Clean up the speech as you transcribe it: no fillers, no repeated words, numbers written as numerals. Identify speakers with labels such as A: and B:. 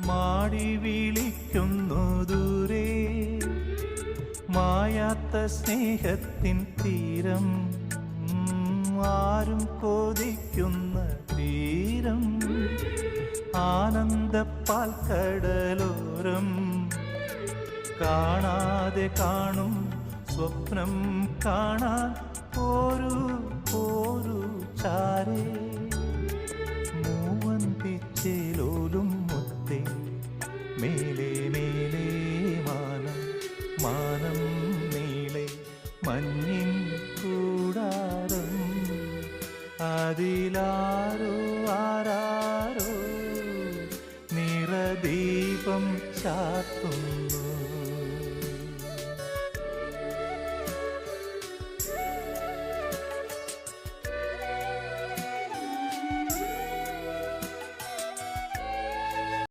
A: മാടി വിളിക്കുന്നു ദൂരെ മായാത്ത സ്നേഹത്തിൻ തീരം, ആരും കൊതിക്കുന്ന തീരം, ആനന്ദപ്പാൽക്കടലോരം, കാണാതെ കാണും സ്വപ്നം കാണാൻ പോരൂ പോരൂ ചാരേ. മൂവന്തിച്ചേലോലും മുത്തേ മേലേ മേലേ മാനം, മാനം നീളെ മഞ്ഞിൻ കൂടാരം, അതിലാരോ ആരാരോ നിറദീപം ചാർത്തുന്നു.